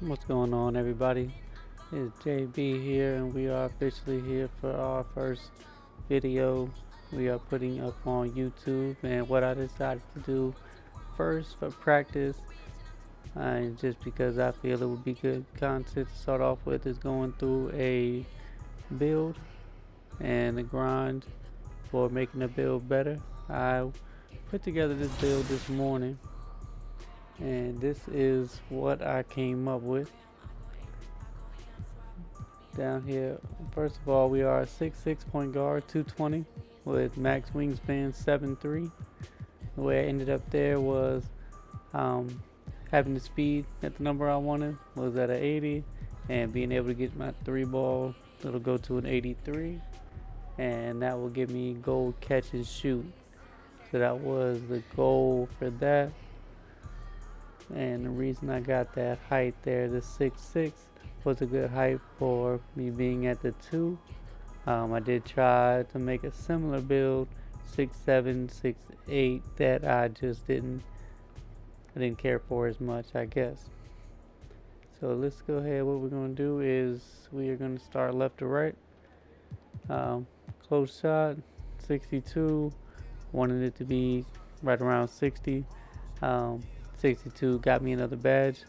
What's going on, everybody? It's JB here, and we are officially here for our first video we are putting up on YouTube. And what I decided to do first for practice, just because I feel it would be good content to start off with, is going through a build and the grind for making the build better. I put together this build this morning, and this is what I came up with. Down here, first of all, we are a 6'6" point guard, 220, with max wingspan 7'3". The way I ended up there was um, having the speed at the number I wanted was at an 80, and being able to get my three ball, it'll go to an 83, and that will give me goal catch and shoot. So that was the goal for that. And the reason I got that height there, the 6'6", was a good height for me being at the 2. I did try to make a similar build, 6'7", 6'8", that I didn't care for as much, I guess. So let's go ahead. What we're going to do is we are going to start left to right. Close shot, 62. Wanted it to be right around 60. 62 got me another badge.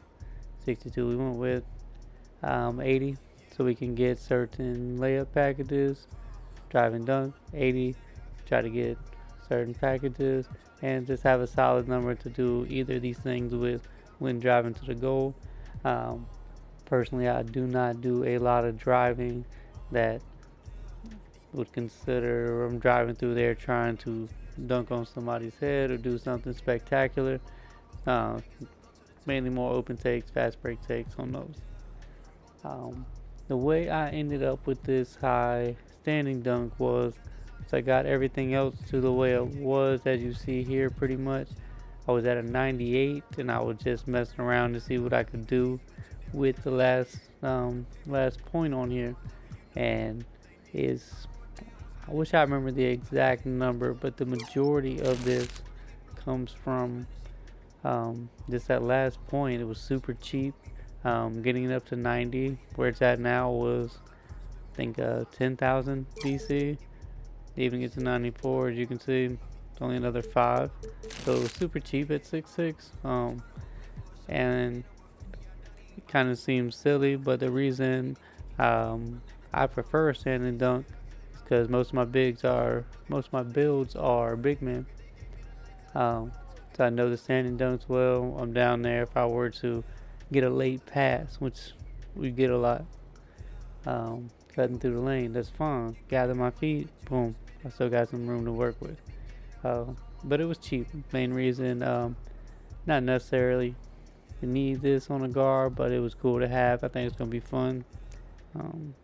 62 we went with 80, so we can get certain layup packages. Drive and dunk, 80, try to get certain packages, and just have a solid number to do either of these things with when driving to the goal. Personally, I do not do a lot of driving that would consider I'm driving through there trying to dunk on somebody's head or do something spectacular. Uh, Mainly more open takes, fast break takes on those. The way I ended up with this high standing dunk was, so I got everything else to the way it was, as you see here pretty much. I was at a 98, and I was just messing around to see what I could do with the last point on here. And is, I wish I remember the exact number, but the majority of this comes from just that last point. It was super cheap. Getting it up to 90, where it's at now, was I think 10,000 DC. To even get to 94, as you can see, it's only another 5. So it was super cheap at 6'6". And it kind of seems silly, but the reason I prefer a standing dunk is because most of my builds are big men. So I know the standing dunks well. I'm down there if I were to get a late pass, which we get a lot. Cutting through the lane, that's fine. Gather my feet, boom. I still got some room to work with. But it was cheap. Main reason, not necessarily you need this on a guard, but it was cool to have. I think it's gonna be fun. Um,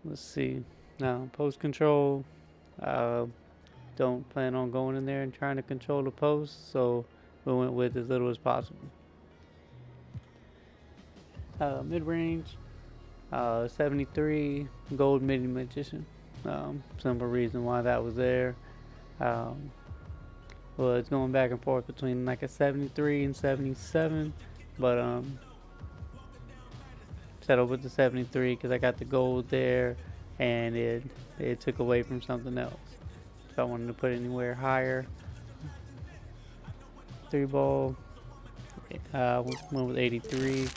let's see. Now post control. Don't plan on going in there and trying to control the post, so we went with as little as possible. Mid range, 73, gold midi magician. Simple reason why that was there. Was going back and forth between like a 73 and 77, but settled with the 73 because I got the gold there, and it took away from something else. If I wanted to put it anywhere higher, 3 ball, went with 83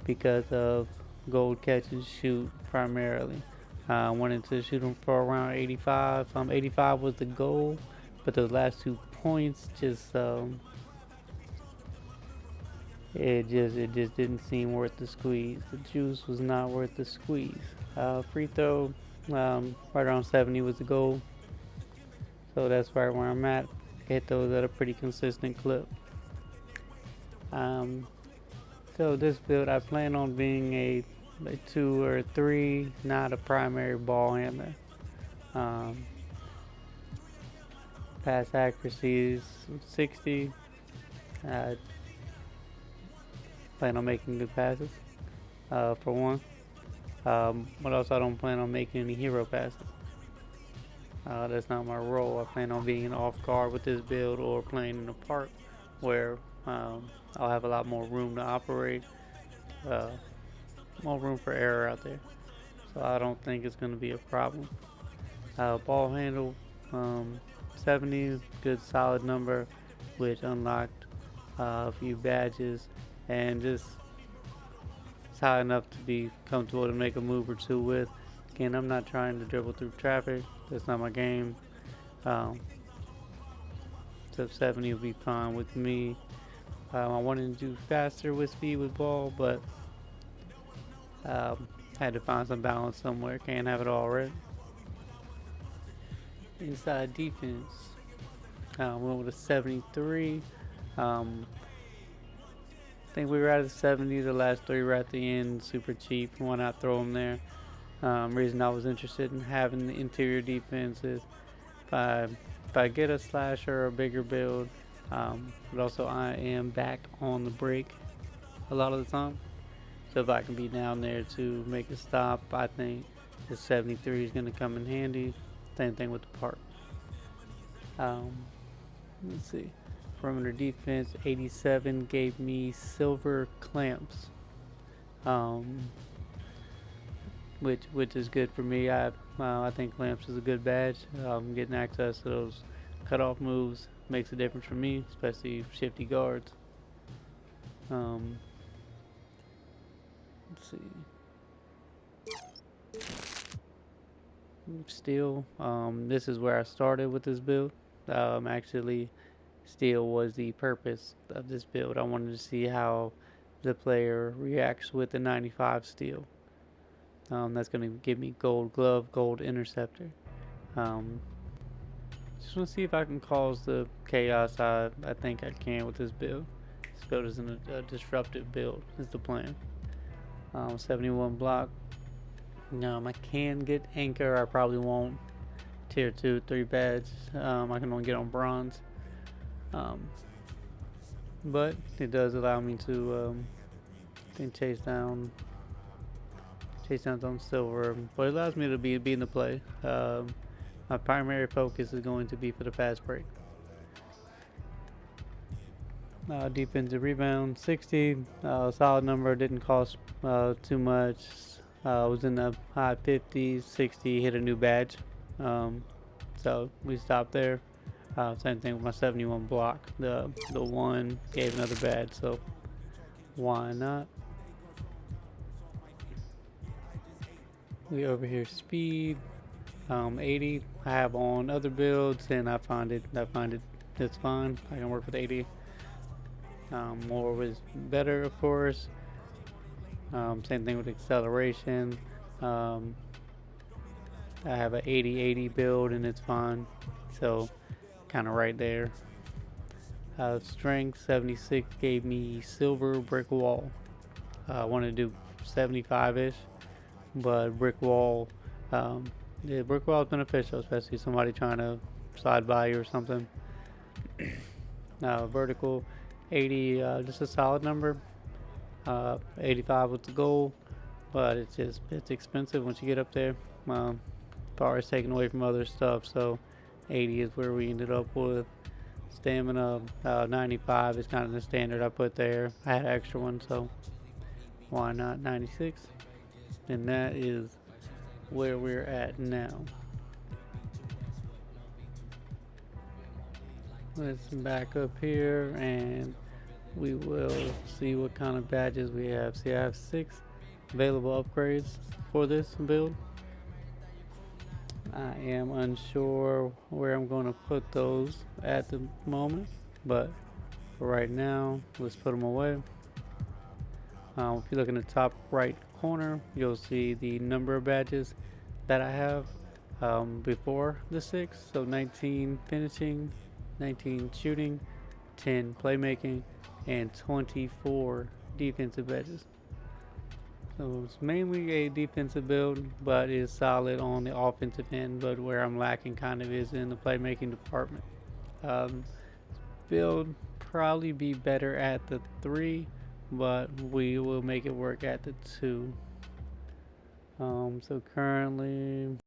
because of gold catch and shoot primarily. I wanted to shoot them for around 85. 85 was the goal, but those last 2 points it just didn't seem worth the squeeze. The juice was not worth the squeeze. Free throw, right around 70 was the goal. So that's right where I'm at. Hit those at a pretty consistent clip. So this build, I plan on being a 2 or 3, not a primary ball handler. Pass accuracy is 60. I plan on making good passes, for one. But also I don't plan on making any hero passes. That's not my role. I plan on being off guard with this build or playing in a park where I'll have a lot more room to operate uh, more room for error out there. So I don't think it's going to be a problem. Ball handle, um, 70, good solid number, which unlocked a few badges, and just it's high enough to be comfortable to make a move or two with. Again, I'm not trying to dribble through traffic. That's not my game. Um, so 70 will be fine with me. I wanted to do faster with speed with ball, but had to find some balance somewhere. Can't have it all right. Inside defense, went with a 73. Um, I think we were at a 70. The last three were at the end, super cheap. Why not throw them there? Reason I was interested in having the interior defense is if I get a slasher or a bigger build, but also I am back on the break a lot of the time. So if I can be down there to make a stop, I think the 73 is going to come in handy. Same thing with the park. Um, let's see. Perimeter defense 87 gave me silver clamps, um, which is good for me. I think clamps is a good badge. Getting access to those cutoff moves makes a difference for me, especially shifty guards. Um, let's see. Steel. This is where I started with this build. Actually, steel was the purpose of this build. I wanted to see how the player reacts with the 95 steel. That's going to give me gold glove, gold interceptor. Um, just want to see if I can cause the chaos I think I can with this build. This build is a disruptive build, is the plan. 71 block. I can get anchor. I probably won't. Tier 2, 3 badge. I can only get on bronze. Um, but it does allow me to chase down some silver. But it allows me to be in the play. My primary focus is going to be for the fast break. Defensive rebound 60, solid number, didn't cost too much. Was in the high 50s, 60, hit a new badge. So we stopped there. Same thing with my 71 block. The one gave another badge, so why not? We over here speed 80. I have on other builds, and I find it it's fine. I can work with 80. More was better, of course. Same thing with acceleration. Um, I have an 80-80 build, and it's fine. So kind of right there. Strength 76 gave me silver brick wall. I wanted to do 75-ish, but brick wall, brick wall is beneficial, especially somebody trying to slide by you or something. Vertical 80, just a solid number. 85 was the goal, but it's expensive once you get up there. Power is taken away from other stuff, so 80 is where we ended up with. Stamina 95 is kind of the standard I put there. I had an extra one, so why not 96? And that is where we're at now. Let's back up here and we will see what kind of badges we have. See, I have 6 available upgrades for this build. I am unsure where I'm going to put those at the moment, but for right now, let's put them away. If you look in the top right corner, you'll see the number of badges that I have before the 6. So 19 finishing, 19 shooting, 10 playmaking, and 24 defensive badges. So it's mainly a defensive build, but is solid on the offensive end. But where I'm lacking kind of is in the playmaking department. Build probably be better at the 3, but we will make it work at the 2. So currently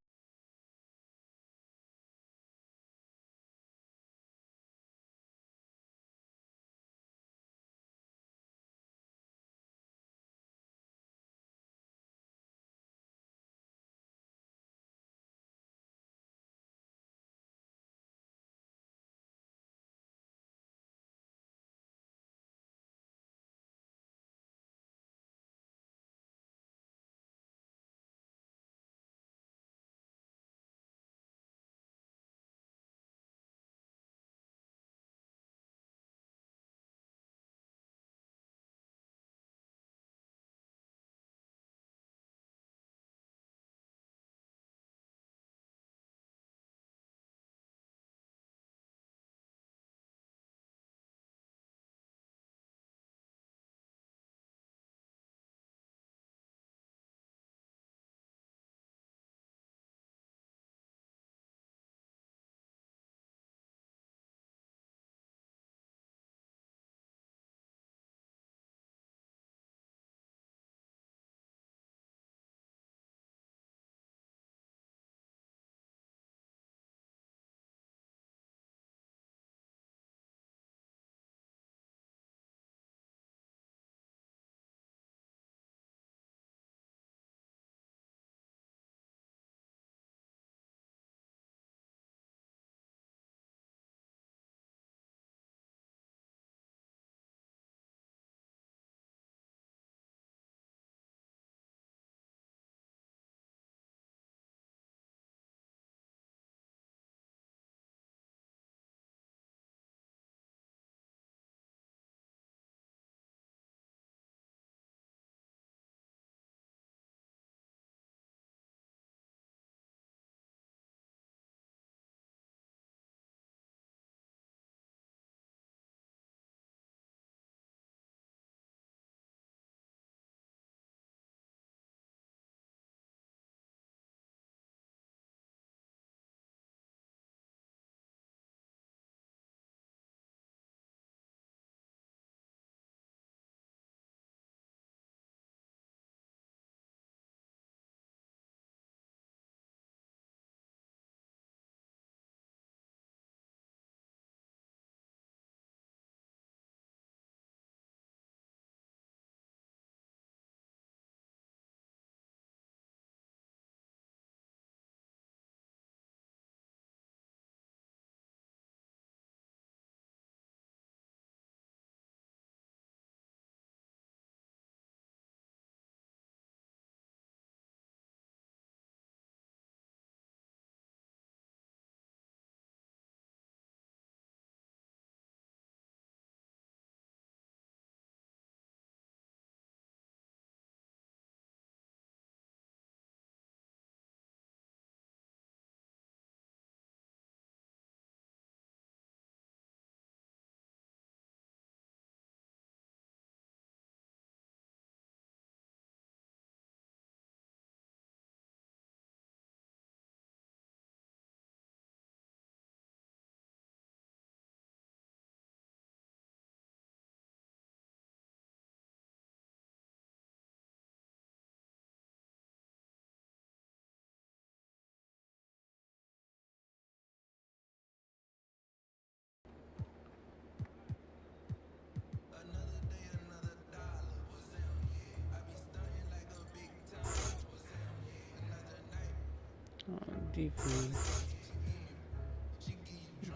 defense.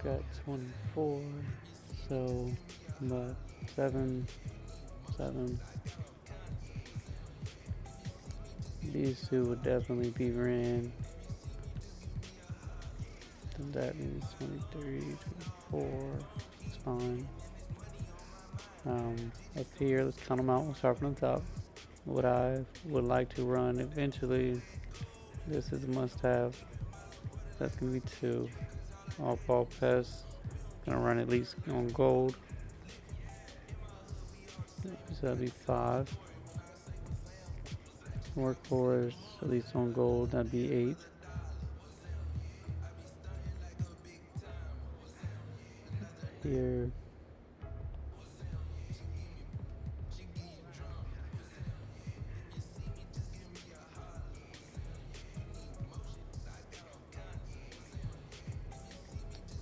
Got 24, so about 7, 7. These two would definitely be ran. Then that means 23, 24. It's fine. Up here, let's count them out. We'll start from the top. What I would like to run eventually, this is a must-have. That's gonna be 2. All ball pests. Gonna run at least on gold. So that'll be 5. Workhorse, at least on gold, that'd be 8. Here.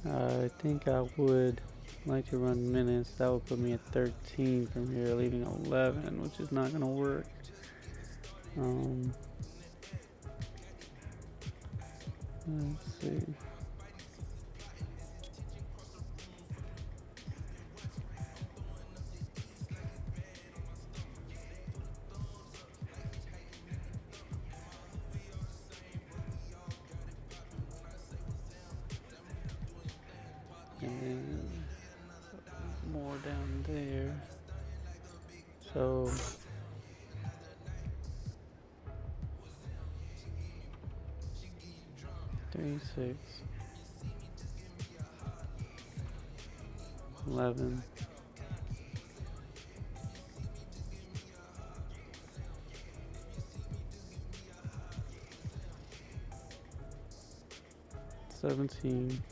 I think I would like to run minutes. That would put me at 13 from here, leaving 11, which is not gonna work. Let's see. And then more down there. So 3, 6, 11. 17.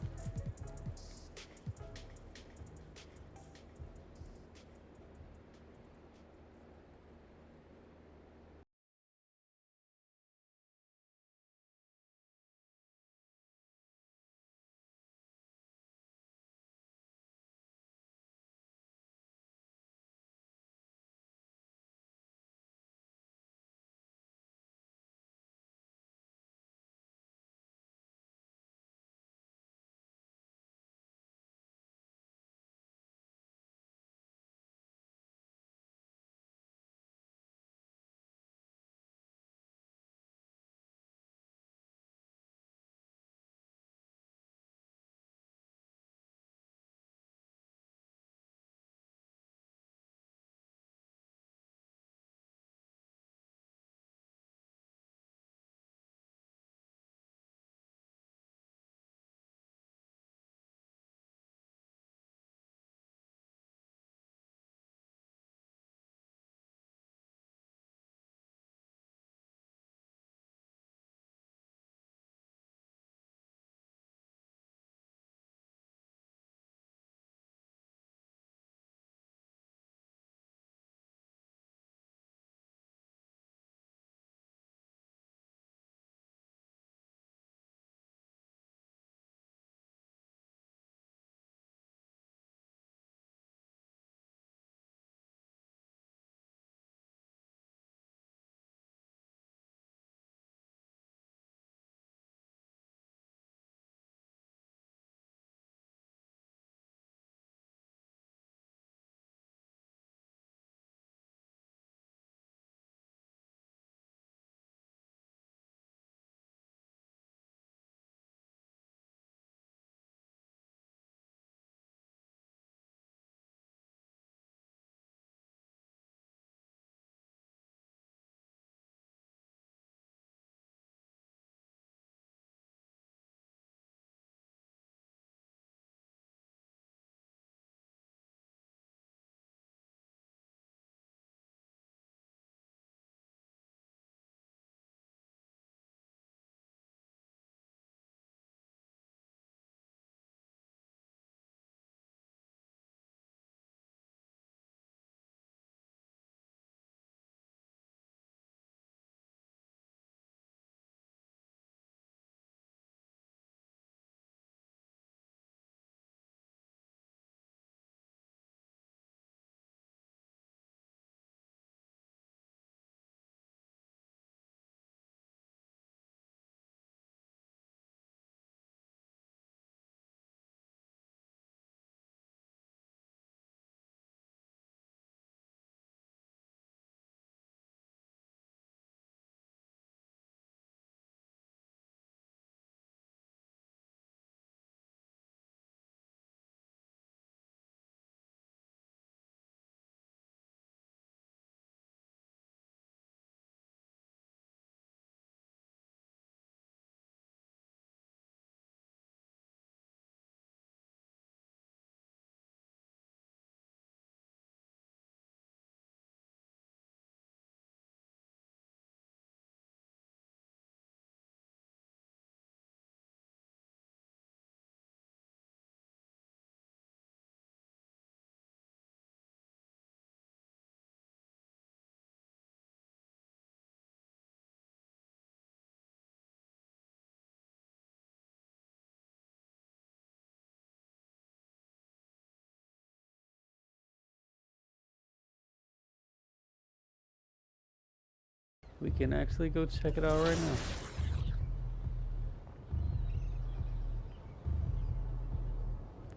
we can actually go check it out right now.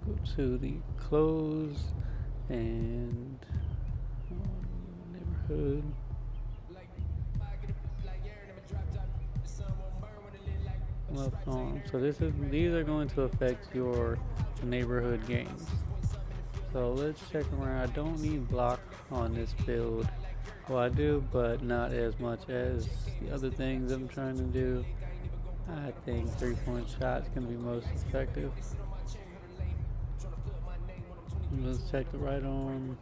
Go to the close and neighborhood. Left arm. So these are going to affect your neighborhood games. So let's check around. I don't need block on this build. Well, I do, but not as much as the other things I'm trying to do. I think 3-point shots can be most effective. Let's check the right arm.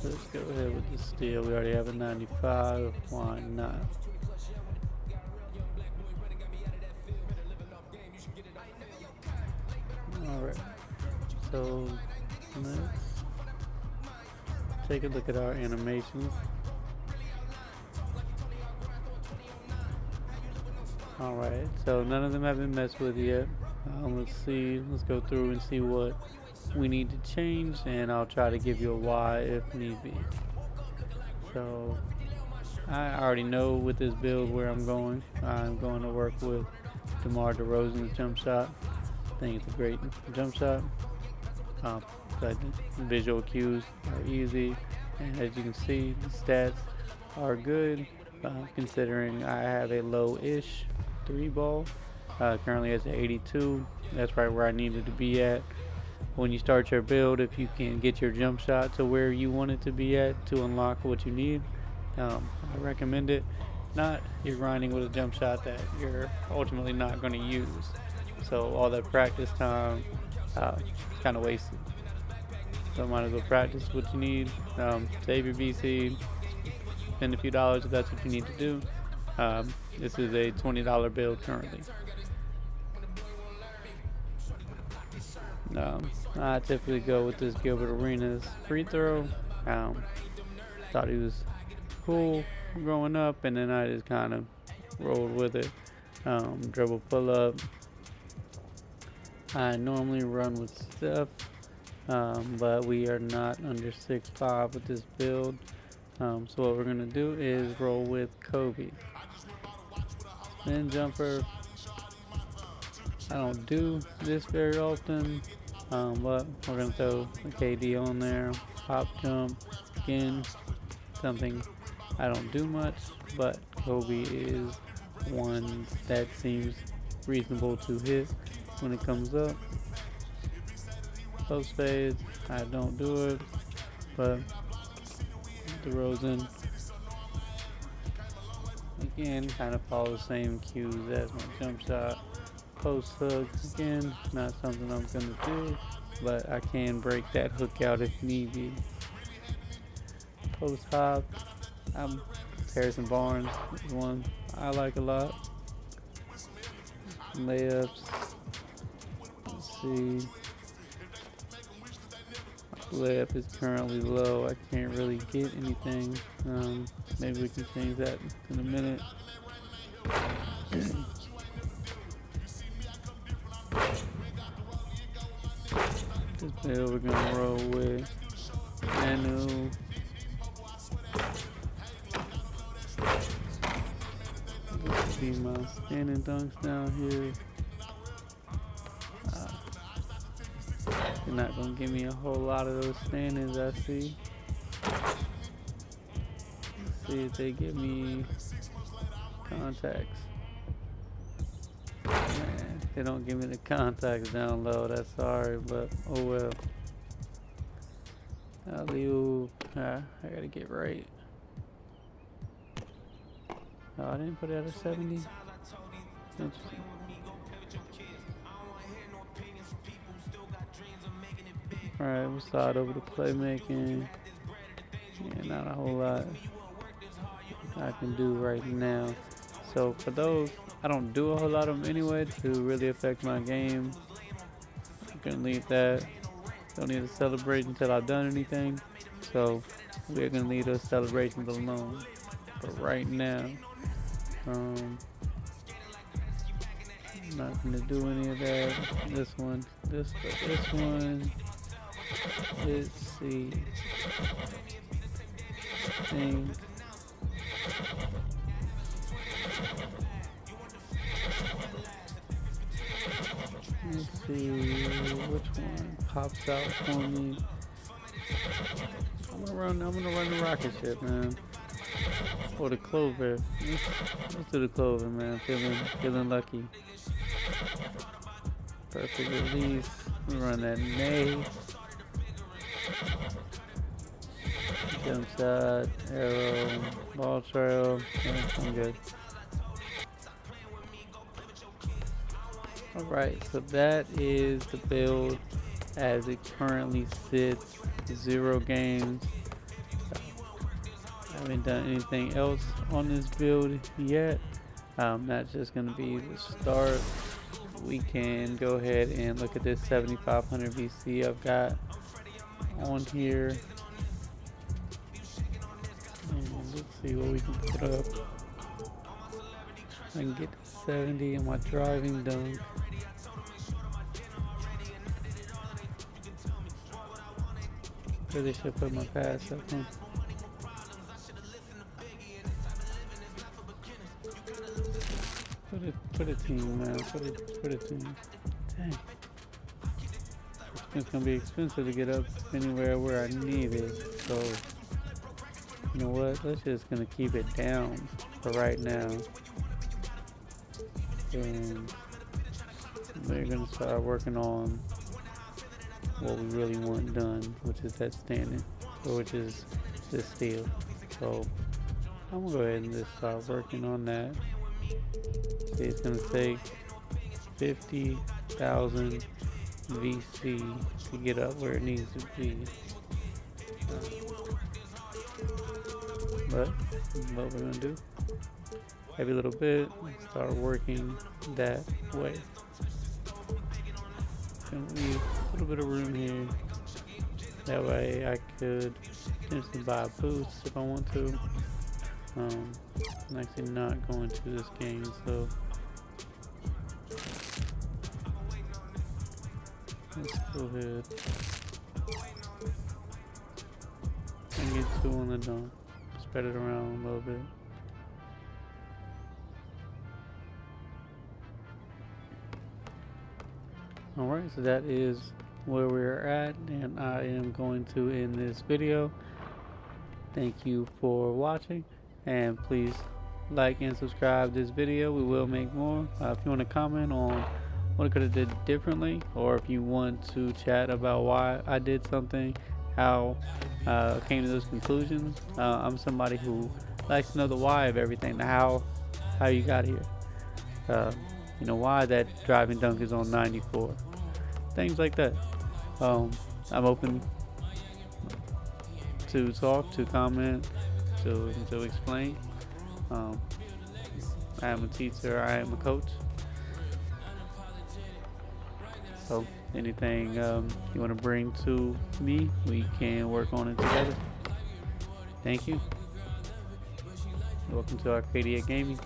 Let's go ahead with the steel. We already have a 95. Why not? Alright. So let's take a look at our animations. Alright, so none of them have been messed with yet. Let's go through and see what we need to change, and I'll try to give you a why if need be. So I already know with this build where I'm going. I'm going to work with DeMar DeRozan's jump shot. I think it's a great jump shot. But visual cues are easy, and as you can see, the stats are good, considering I have a low-ish 3-ball. Currently it's 82. That's right where I needed to be at. When you start your build, if you can get your jump shot to where you want it to be at to unlock what you need, I recommend it. Not you're grinding with a jump shot that you're ultimately not going to use. So all that practice time is kind of wasted. So might as well practice what you need. Save your VC, spend a few dollars if that's what you need to do. This is a $20 build currently. I typically go with this Gilbert Arenas free throw. Thought he was cool growing up, and then I just kind of rolled with it. Dribble pull up. I normally run with Steph, but we are not under 6'5" with this build. So what we're gonna do is roll with Kobe. Then jumper. I don't do this very often, but we're gonna throw a KD on there. Hop jump, again, something I don't do much, but Kobe is one that seems reasonable to hit when it comes up. Post fade, I don't do it, but DeRozan again kind of follows the same cues as my jump shot. Post hook, again, not something I'm gonna do, but I can break that hook out if need be. Post hop, Harrison Barnes is one I like a lot. Layups, let's see. Layup is currently low. I can't really get anything. Maybe we can change that in a minute. This build we're gonna roll with Manu. Let's see my standing dunks down here. They're not gonna give me a whole lot of those standings, I see. Let's see if they give me contacts. Man, they don't give me the contacts down low, that's sorry, but oh well. I gotta get right. Oh, I didn't put it at a 70. Interesting. Alright, we'll slide over to playmaking. Yeah, not a whole lot I can do right now. So for those, I don't do a whole lot of them anyway to really affect my game. I'm gonna leave that. Don't need to celebrate until I've done anything. So we're gonna leave those celebrations alone. But right now, I'm not gonna do any of that. This one. Let's see. Think. Let's see which one pops out for me. I'm gonna run the rocket ship, man. Or the clover. Let's do the clover, man. Feeling lucky. Perfect release. Run that nade. Jump shot, arrow, ball trail. Yeah, I'm good. Alright, so that is the build as it currently sits. 0 games. I haven't done anything else on this build yet. That's just going to be the start. We can go ahead and look at this 7500 VC I've got on here. And let's see what we can put up. I can get to 70 in my driving dunk. Really should put my pass up, huh? Put a team, man. Put a team. Dang. It's gonna be expensive to get up anywhere where I need it. So, you know what? Let's just gonna keep it down for right now. And we're gonna start working on what we really want done, which is that standing, or which is this steel. So I'm gonna go ahead and just start working on that. See, it's gonna take 50,000 VC to get up where it needs to be. But what we're gonna do, every little bit, start working that way. Gonna leave a little bit of room here. That way I could potentially buy a boost if I want to. I'm actually not going to this game, so let's go ahead and get 2 on the dunk. Spread it around a little bit. Alright, so that is where we're at, and I am going to end this video. Thank you for watching, and please like and subscribe this video. We will make more. If you want to comment on what I could have did differently, or if you want to chat about why I did something, how I came to those conclusions. I'm somebody who likes to know the why of everything, the how you got here. You know, why that driving dunk is on 94, things like that. I'm open to talk, to comment, to explain. I am a teacher, I am a coach. So anything you want to bring to me, we can work on it together. Thank you. Welcome to Arcadia Gaming.